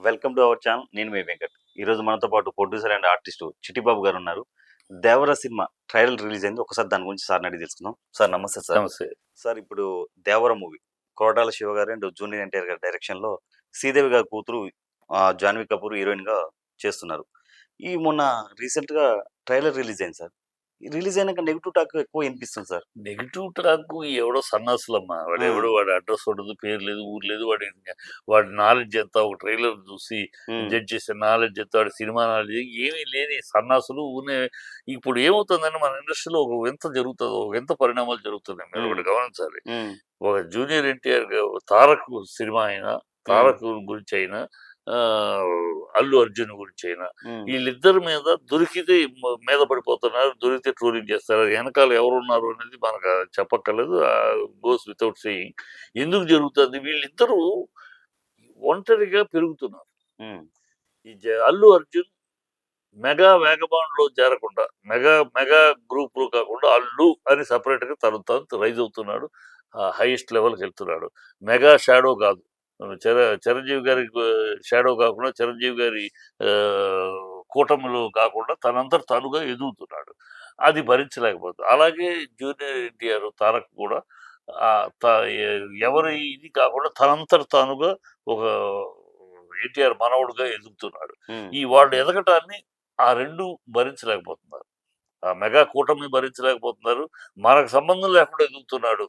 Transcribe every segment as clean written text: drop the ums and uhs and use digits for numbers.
Welcome to our channel. నేను మీ వెంకట్. ఈరోజు మనతో పాటు ప్రొడ్యూసర్ అండ్ ఆర్టిస్ట్ చిట్టిబాబు గారు ఉన్నారు. దేవర సినిమా ట్రైలర్ రిలీజ్ అయింది. ఒకసారి దాని గురించి సార్ని అడిగి తెలుసుకుందాం. సార్ నమస్తే సార్. నమస్తే. సార్ ఇప్పుడు దేవర మూవీ కొరటాల శివ గారు అండ్ జూనియర్ ఎన్టీఆర్ గారి డైరెక్షన్లో శ్రీదేవి గారి కూతురు జాన్వీ కపూర్ హీరోయిన్గా చేస్తున్నారు. ఈ మొన్న రీసెంట్గా ట్రైలర్ రిలీజ్ అయింది సార్. రిలీజ్ అయినాక నెగిటివ్ టాక్ ఎక్కువ వినిపిస్తుంది సార్. నెగిటివ్ ట్రాక్ ఎవడో సన్నాసులమ్మా, వాడు ఎవడో వాడి అడ్రస్ ఉండదు, పేరు లేదు, ఊరు లేదు, వాడి నాలెడ్జ్ ఎంత, ఒక ట్రైలర్ చూసి జడ్జ్ చేసే నాలెడ్జ్ ఎంత, వాడి సినిమా నాలెడ్జ్ ఏమీ లేని సన్నాసులు ఊనే. ఇప్పుడు ఏమవుతుందని మన ఇండస్ట్రీలో ఒక వింత జరుగుతుంది, ఒక వింత పరిణామాలు జరుగుతున్నాయి. మీరు ఒకటి గమనించాలి. ఒక జూనియర్ ఎన్టీఆర్ తారక్ సినిమా అయినా, తారక్ గురించి అయినా, అల్లు అర్జున్ గురించి అయినా, వీళ్ళిద్దరి మీద దొరికితే మీద పడిపోతున్నారు, దొరికితే ట్రోలింగ్ చేస్తారు. వెనకాల ఎవరు ఉన్నారు అనేది మనకు చెప్పక్కర్లేదు, గోస్ వితౌట్ సేయింగ్. ఎందుకు జరుగుతుంది? వీళ్ళిద్దరూ ఒంటరిగా పెరుగుతున్నారు. ఈ అల్లు అర్జున్ మెగా వేగబాండ్లో చేరకుండా, మెగా గ్రూప్ లో కాకుండా అల్లు అని సపరేట్ గా తను రైజ్ అవుతున్నాడు, హైయెస్ట్ లెవెల్కి వెళ్తున్నాడు. మెగా షాడో కాదు, చిరంజీవి గారి షాడో కాకుండా, చిరంజీవి గారి కూటమిలో కాకుండా తనంతా తనుగా ఎదుగుతున్నాడు. అది భరించలేకపోతుంది. అలాగే జూనియర్ ఎన్టీఆర్ తారక్ కూడా ఎవరి ఇది కాకుండా తనంతట తానుగా ఒక ఎన్టీఆర్ మనవుడుగా ఎదుగుతున్నాడు. ఈ వాళ్ళు ఎదగటాన్ని ఆ రెండు భరించలేకపోతున్నారు. ఆ మెగా కూటమిని భరించలేకపోతున్నారు. మనకు సంబంధం లేకుండా ఎదుగుతున్నాడు.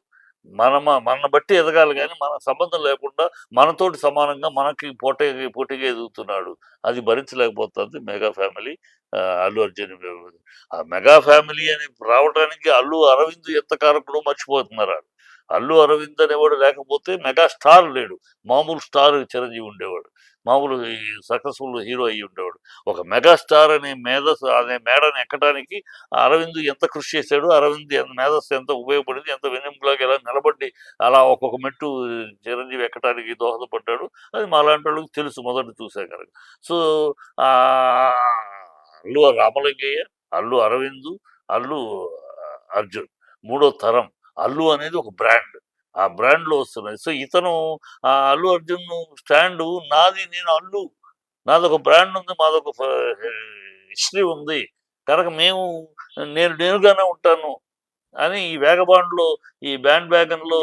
మన బట్టి ఎదగాలి, కానీ మన సంబంధం లేకుండా మనతోటి సమానంగా మనకి పోటీగా ఎదుగుతున్నాడు. అది భరించలేకపోతుంది మెగా ఫ్యామిలీ. అల్లు అర్జున్ ఆ మెగా ఫ్యామిలీ అని రావడానికి అల్లు అరవింద్ ఎంత కారకుడో మర్చిపోతున్నారు. అల్లు అరవింద్ అనేవాడు లేకపోతే మెగా స్టార్ లేడు. మామూలు స్టార్ చిరంజీవి ఉండేవాడు, మామూలు సక్సెస్ఫుల్ హీరో అయ్యి ఉండేవాడు. ఒక మెగాస్టార్ అనే మేడని ఎక్కడానికి అరవింద్ ఎంత కృషి చేశాడు, అరవింద్ మేధస్సు ఎంత ఉపయోగపడింది, ఎంత వెన్నెముకలాగా ఎలా నిలబడి అలా ఒక్కొక్క మెట్టు చిరంజీవి ఎక్కడానికి దోహదపడ్డాడు. అది మా లాంటి వాళ్ళకి తెలుసు, మొదటి చూసే కనుక. సో అల్లు రామలింగయ్య, అల్లు అరవింద్, అల్లు అర్జున్ మూడో తరం. అల్లు అనేది ఒక బ్రాండ్, ఆ బ్రాండ్ లో వస్తున్నాయి. సో ఇతను అల్లు అర్జున్ స్టాండ్ నాది, నేను అల్లు, నాదొక బ్రాండ్ ఉంది, మాదొక హిస్టరీ ఉంది కనుక నేనుగానే ఉంటాను అని ఈ వేగబాండ్లో, ఈ బ్యాండ్ వ్యాగన్ లో,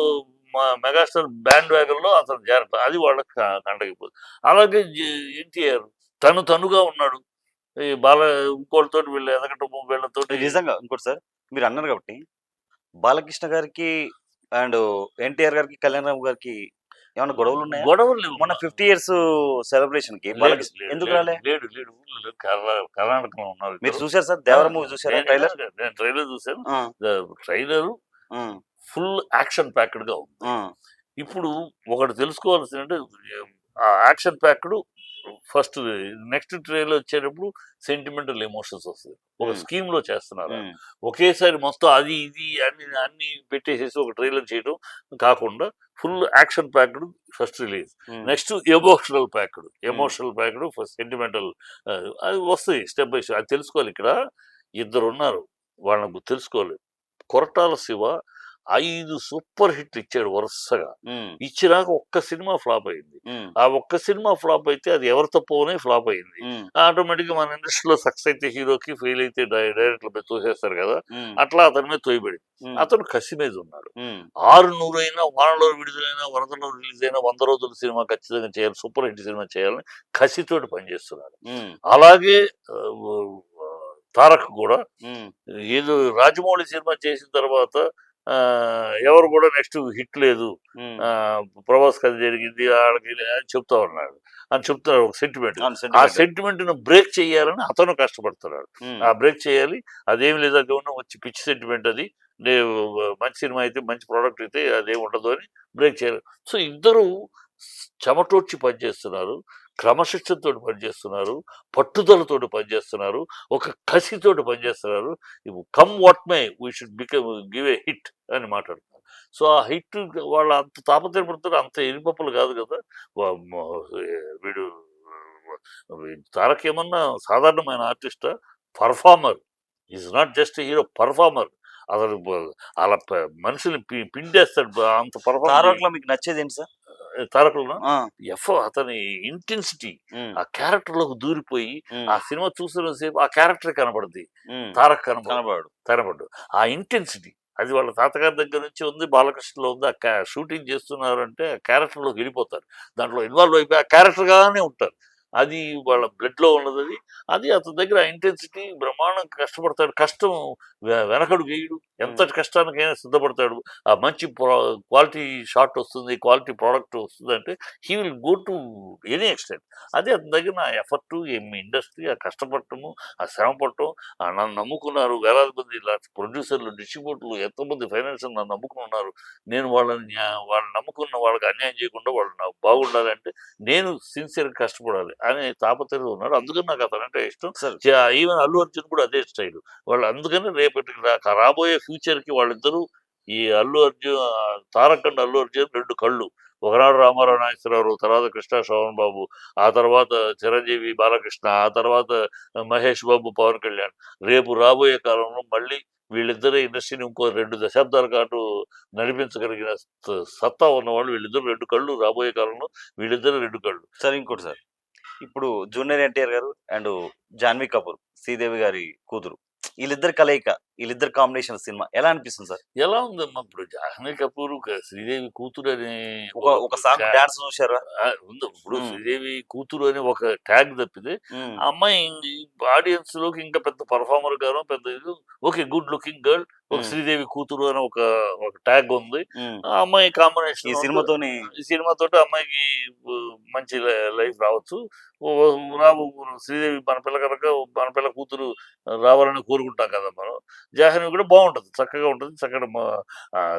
మా మెగాస్టార్ బ్యాండ్ వ్యాగన్ లో అతను చేరతాడు. అది వాళ్ళకి కండగిపోతుంది. అలాగే ఎన్టీఆర్ తనుగా ఉన్నాడు. ఈ ఇంకోటితో వీళ్ళు ఎదగటము, వీళ్ళతో నిజంగా ఇంకోటి సార్, మీరు అన్నారు కాబట్టి బాలకృష్ణ గారికి అండ్ ఎన్టీఆర్ గారికి, కళ్యాణ్ రామ్ గారికి ఏమైనా గొడవలు ఉన్నాయా? గొడవలు లేవు. మన 50 years సెలబ్రేషన్ కి ఎందుకు రాలే? లేడు కర్ణాటకలో ఉన్నారు. మీరు చూసారు సార్ దేవర మూవీ చూసారా? ట్రైలర్ నేను ట్రైలర్ చూసాను. ట్రైలర్ ఫుల్ యాక్షన్ ప్యాక్డ్ గా ఉంది. ఇప్పుడు ఒకటి తెలుసుకోవాల్సిందంటే, ఆ action packed first next trailer వచ్చేటప్పుడు సెంటిమెంటల్ ఎమోషన్స్ వస్తాయి. ఒక స్కీమ్ లో చేస్తున్నారు. ఒకేసారి మొత్తం అది ఇది అన్ని పెట్టేసేసి ఒక ట్రైలర్ చేయడం కాకుండా full action packed first release, next emotional packed first sentimental. అది వస్తాయి స్టెప్ బై స్టెప్. అది తెలుసుకోవాలి. ఇక్కడ ఇద్దరు ఉన్నారు, వాళ్ళకు తెలుసుకోవాలి. కొరటాల శివ 5 సూపర్ హిట్లు ఇచ్చాడు వరుసగా. ఇచ్చినాక ఒక్క సినిమా ఫ్లాప్ అయింది. ఆ ఒక్క సినిమా ఫ్లాప్ అయితే అది ఎవరి తప్పనే ఫ్లాప్ అయింది. ఆటోమేటిక్ గా మన ఇండస్ట్రీలో సక్సెస్ అయితే హీరోకి, ఫెయిల్ అయితే డైరెక్టర్ మీద తోసేస్తారు కదా, అట్లా అతని మీద తోయబడింది. అతను కసి మీద ఉన్నాడు. 600 అయినా, వానలో విడుదలైనా, వరదలో రిలీజ్ అయినా 100 రోజుల సినిమా ఖచ్చితంగా చేయాలి, సూపర్ హిట్ సినిమా చేయాలని కసితోటి పనిచేస్తున్నాడు. అలాగే తారక్ కూడా ఏదో రాజమౌళి సినిమా చేసిన తర్వాత ఎవరు కూడా నెక్స్ట్ హిట్ లేదు, ప్రభాస్ కథ జరిగింది ఆడకి అని చెప్తా ఉన్నాడు అని చెప్తున్నాడు. ఒక సెంటిమెంట్, ఆ సెంటిమెంట్ ను బ్రేక్ చేయాలని అతను కష్టపడుతున్నాడు. ఆ బ్రేక్ చేయాలి. అదేమి లేదు, అది ఉన్న వచ్చి పిచ్చి సెంటిమెంట్, అది మంచి సినిమా అయితే, మంచి ప్రోడక్ట్ అయితే అదేమి ఉండదు అని బ్రేక్ చేయాలి. సో ఇద్దరు చెమటోడ్చి పనిచేస్తున్నారు, క్రమశిక్షణతో పనిచేస్తున్నారు, పట్టుదలతోటి పనిచేస్తున్నారు, ఒక కసితోటి పనిచేస్తున్నారు. Come what may we should give a hit అని మాట్లాడుతున్నారు. సో ఆ హిట్ వాళ్ళు అంత తాపత్రయపడుతున్నారు. అంత ఎరిపప్పులు కాదు కదా. వీడు తారక్ ఏమన్నా సాధారణమైన ఆర్టిస్టా? Performer. Is not just hero, performer. అసలు అలా మనుషుల్ని పిండేస్తాడు. అంత పర్ఫార్మర్. మీకు నచ్చేది ఏంటి సార్? తారకులను ఆ! అతని ఇంటెన్సిటీ హ్మ్. ఆ క్యారెక్టర్ లోకి దూరిపోయి హ్మ్. ఆ సినిమా చూస్తున్న సేపు ఆ క్యారెక్టర్ కనబడుద్ది. హ్మ్. తారక్ కనబడు కనపడడు. కనబడు. ఆ ఇంటెన్సిటీ అది వాళ్ళ తాతగారి దగ్గర నుంచి ఉంది. బాలకృష్ణలో ఉంది. షూటింగ్ చేస్తున్నారంటే ఆ క్యారెక్టర్‌లోకి వెళ్ళిపోతారు. దాంట్లో ఇన్వాల్వ్ అయిపోయి ఆ క్యారెక్టర్‌గానే ఉంటారు. అది వాళ్ళ బ్లడ్‌లో ఉన్నదది. అది అతని దగ్గర ఆ ఇంటెన్సిటీ బ్రహ్మాండంగా కష్టపడతాడు. కష్టం వెనకడుగు వేయడు. హ్మ్. ఎంతటి కష్టానికైనా సిద్ధపడతాడు. ఆ మంచి క్వాలిటీ షాట్ వస్తుంది. క్వాలిటీ ప్రొడక్ట్ వస్తుందంటే he will go to any extent. అది అతని దగ్గర నా ఎఫర్ట్, ఇండస్ట్రీ ఆ కష్టపడటము, ఆ శ్రమ పడటం, నన్ను నమ్ముకున్నారు. వేలాది మంది ఇలా ప్రొడ్యూసర్‌లు, డిస్ట్రిబ్యూటర్లు ఎంతోమంది ఫైనాన్షియల్ నన్ను నమ్ముకొని ఉన్నారు. నేను వాళ్ళని నమ్ముకున్న వాళ్ళకి అన్యాయం చేయకుండా వాళ్ళు నాకు బాగుండాలంటే నేను సిన్సియర్‌గా కష్టపడాలి అనే తాపత్రయం ఉన్నాడు. అందుకని నాకు అతనంటే ఇష్టం. సార్ ఈవెన్ అల్లు అర్జున్ కూడా అదే స్టైలు. వాళ్ళు అందుకని రేపటి రాబోయే ఫ్యూచర్‌కి వాళ్ళిద్దరూ ఈ తారక్ అండ్ అల్లు అర్జున్ 2 కళ్ళు. ఒకనాడు రామారావు నాగేశ్వరరావు, తర్వాత కృష్ణ శ్రవణ్ బాబు, ఆ తర్వాత చిరంజీవి బాలకృష్ణ, ఆ తర్వాత మహేష్ బాబు, పవన్ కళ్యాణ్. రేపు రాబోయే కాలంలో మళ్ళీ వీళ్ళిద్దరే ఇండస్ట్రీని ఇంకో 2 దశాబ్దాల పాటు నడిపించగలిగిన సత్తా ఉన్నవాళ్ళు వీళ్ళిద్దరు 2 కళ్ళు రాబోయే కాలంలో వీళ్ళిద్దరు 2 కళ్ళు. సార్ ఇంకోటి సార్. ఇప్పుడు 'జూనియర్ ఎన్టీఆర్' గారు అండ్ 'జాన్వీ కపూర్' శ్రీదేవి గారి కూతురు. ఈళ్ళిద్దరి కలయిక, ఈళ్ళిద్దరి కాంబినేషన్ సినిమా ఎలా అనిపిస్తుంది సార్? ఎలా ఉందమ్మా ఇప్పుడు 'జాహ్నవి కపూర్' శ్రీదేవి కూతురని ఒక సాంగ్ డాన్స్ చూసారా? ఉంది. ఇప్పుడు హ్మ్. శ్రీదేవి కూతురు అని ఒక ట్యాగ్ తప్పితే, హ్మ్. ఆ అమ్మాయి ఆడియన్స్‌లోకి ఇంకా పెద్ద పెర్ఫార్మర్ గానో పెద్ద ఇది ఓకే. Good looking girl. ఒక హ్మ్. శ్రీదేవి కూతురు అని ఒక ట్యాగ్ ఉంది. హ్మ్. ఆ అమ్మాయి ఈ కాంబినేషన్ సినిమాతోని ఈ సినిమాతోటి అమ్మాయికి మంచి లైఫ్ రావచ్చు. ఓ రావు శ్రీదేవి మన పిల్ల కనుక మన పిల్ల కూతురు రావాలని కోరుకుంటాం కదా మనం. జాహ్నవి కూడా బావుంటది. చక్కగా ఉంటది. చక్కగా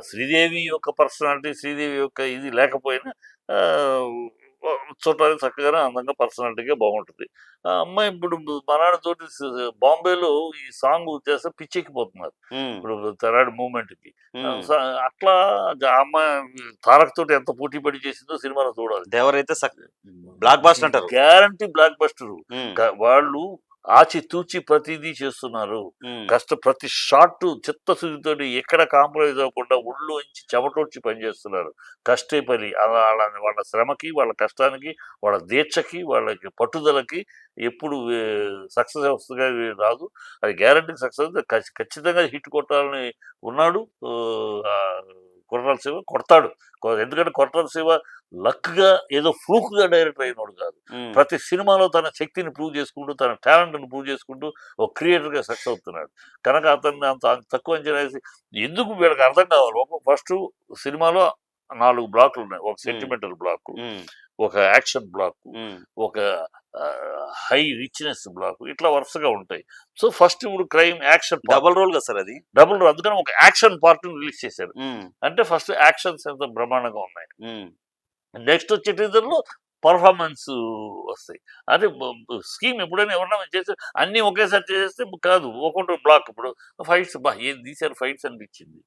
శ్రీదేవి యొక్క పర్సనాలిటీ, శ్రీదేవి యొక్క ఇది లేకపోయినా ఆహ్, చూడటానికి చక్కగానే అందంగా పర్సనాలిటీగా బాగుంటది. ఆ అమ్మాయి ఇప్పుడు మనాన్నతోటి బాంబేలో ఈ సాంగ్ చేస్తే పిచ్చెక్కిపోతున్నారు. హ్మ్. ఇప్పుడు 'తెరాడు' మూవ్‌మెంట్‌కి. హ్మ్. అట్లా ఆ అమ్మాయి 'తారక్' తోటి ఎంత పోటీ పడి చేసిందో సినిమాలో చూడాలి. 'దేవర' అయితే బ్లాక్ బస్టర్ అంటారు. Guarantee blockbuster. హ్మ్. వాళ్ళు ఆచితూచి ప్రతీదీ చేస్తున్నారు. హ్మ్. ప్రతి షాటు చిత్తశుద్ధితోటి ఎక్కడ కాంప్రమైజ్ అవ్వకుండా ఒళ్ళోంచి చెమటోడ్చి పనిచేస్తున్నారు. కష్టే పని. అలా అలా వాళ్ళ శ్రమకి, వాళ్ళ కష్టానికి, వాళ్ళ దీక్షకి, వాళ్ళకి పట్టుదలకి ఎప్పుడు సక్సెస్‌గా రాదు. అది గ్యారంటీ సక్సెస్ ఖచ్చితంగా హిట్ కొట్టాలని ఉన్నాడు. కొరటాల శివ కొడతాడు. ఎందుకంటే కొరటాల శివ లక్‌గా ఏదో ఫ్లూక్‌గా డైరెక్టర్ అయినోడు కాదు. హ్మ్. ప్రతి సినిమాలో తన శక్తిని ప్రూవ్ చేసుకుంటూ, తన టాలెంట్‌ని ప్రూవ్ చేసుకుంటూ ఒక క్రియేటర్‌గా సక్సెస్ అవుతున్నాడు. కనుక అతన్ని అంత అంత తక్కువ అంచనా వేసి ఎందుకు వీళ్ళకి అర్థం కావాలి. ఫస్టు సినిమాలో 4 బ్లాకులున్నాయి. ఒక హ్మ్. సెంటిమెంటల్ బ్లాకు, హ్మ్. ఒక యాక్షన్ బ్లాకు, హ్మ్. ఒక హై రిచ్‌నెస్ బ్లాకు ఇట్లా వరుసగా ఉంటాయి. సో, ఫస్ట్ ఇప్పుడు crime action part. Double role కదా సార్ అది? అందుకని ఒక యాక్షన్ పార్ట్‌ని రిలీజ్ చేశారు. హ్మ్. అంటే ఫస్ట్ యాక్షన్స్ ఎంత బ్రహ్మాండంగా ఉన్నాయి. హ్మ్. నెక్స్ట్ వచ్చే టీజర్‌లో పెర్ఫార్మన్స్ వస్తాయి. అదే స్కీమ్ ఎప్పుడైనా ఎవరైనా చేసి అన్నీ ఒకేసారి చేసేస్తే కాదు. ఒక్కొక్కటి బ్లాక్ ఇప్పుడు ఫైట్స్ ఏం తీశారు ఫైట్స్ అనిపించింది.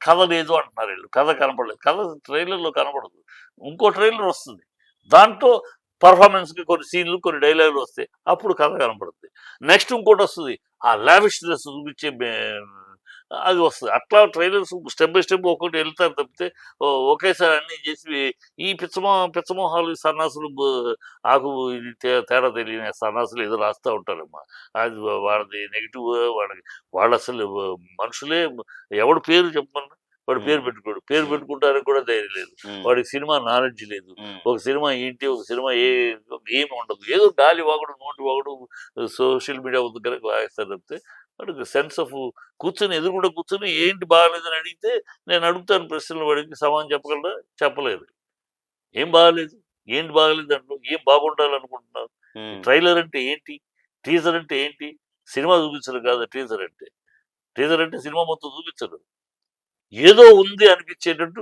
కథ లేదు అంటున్నారు ఈళ్ళు. కథ కనపడలేదు. కథ ట్రైలర్‌లో కనపడదు. ఇంకో ట్రైలర్ వస్తుంది. దాంట్లో పెర్ఫార్మన్స్‌కి కొన్ని సీన్‌లు, కొన్ని డైలాగులు వస్తాయి. అప్పుడు కథ కనపడుద్ది. నెక్స్ట్ ఇంకోటొస్తది. ఆ లావిష్‌నెస్ చూపించే అది వస్తది. అట్లా ట్రైలర్స్ స్టెప్ బై స్టెప్ ఒక్కొక్కటి ఎళ్తారు తప్పితే ఒకేసారి అన్నీ చేసి ఈ పిచ్చమొహాలు, ఈ సన్నాసులు ఆకు ఇది తేడా తెలియని సన్నాసులు ఏదో రాస్తా ఉంటారమ్మా. అది వాళ్ళది నెగెటివ్ వాళ్ళసలు మనుషులే ఎవడు పేరు చెప్పమను. వాడు హ్మ్. పేరు పెట్టుకోడు. పేరు హ్మ్. పెట్టుకుంటానికి కూడా ధైర్యం లేదు. హ్మ్. వాడికి సినిమా నాలెడ్జ్ లేదు. హ్మ్. ఒక సినిమా ఏంటి? ఒక సినిమా ఏమి ఉండదు. ఏదో గాలి వాగుడు, నోటి వాగుడు సోషల్ మీడియా దగ్గర వాగేస్తారు తప్పితే వాడికి సెన్స్ ఆఫ్ ఎదురుగుండా కూర్చొని ఏంటి బాగాలేదని అడిగితే నేను అడుగుతాను ప్రశ్నలు వాడికి సమాధానం చెప్పగలరా? చెప్పలేరు. ఏం బాగాలేదు? ఏంటి బాగాలేదు దాంట్లో? ఏం బాగుండాలనుకుంటున్నారు? హ్మ్. ట్రైలర్ అంటే ఏంటి? టీజర్ అంటే ఏంటి? సినిమా చూపించడం కాదా టీజర్ అంటే. టీజర్ అంటే సినిమా మొత్తం చూపించరు. ఏదో ఉంది అనిపించేటట్టు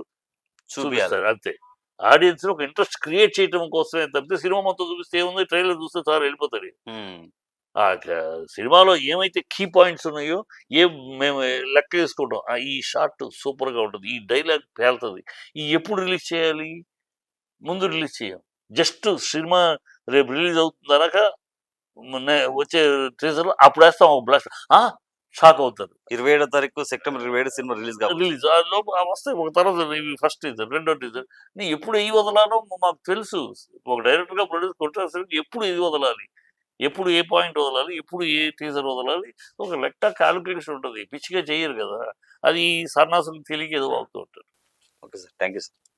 చూపియాలి. చూపిస్తారు అంతే. ఆడియన్స్‌లో ఒక ఇంట్రెస్ట్ క్రియేట్ చేయటం కోసమే తప్పితే సినిమా మొత్తం చూపిస్తే ఏముంది ట్రైలర్ చూస్తే చాలు వెళ్ళిపోతాడు. హ్మ్. ఆ క సినిమాలో ఏమైతే కీ పాయింట్స్ ఉన్నాయో మేము లెక్క వేసుకుంటాం. ఈ షాట్ సూపర్‌గా ఉంటది. ఈ డైలాగ్ పేలుతది. ఎప్పుడు రిలీజ్ చేయాలి? ముందు రిలీజ్ చేయం. జస్ట్ సినిమా రేపు రిలీజ్ అవుతుందనక వచ్చే టీజర్‌లో అప్పుడేస్తాం ఒక బ్లాస్ట్. ఆ! షాక్ అవుతారు. 27వ తారీఖు సెప్టెంబర్ 27 సినిమా రిలీజ్ కాబోతుంది. రిలీజ్ ఆ లోపు వస్తాయి. ఒక తర్వాత ఇవి ఫస్ట్ టీజర్, రెండో టీజర్. నేను ఎప్పుడు ఏవి వదలాలో మాకు తెలుసు. ఒక డైరెక్టర్‌గా, ప్రొడ్యూసర్ కొట్టేసరికి ఎప్పుడు ఏది వదలాలి, ఎప్పుడు ఏ పాయింట్ వదలాలి, ఎప్పుడు ఏ టీజర్ వదలాలి, ఒక లెక్క కాలిక్యులేషన్ ఉంటది. పిచ్చిగా చెయ్యరు కదా! అది ఈ సన్నాసులకు తెలియక ఏదో వాగుతూ ఉంటారు. Okay sir. Thank you sir.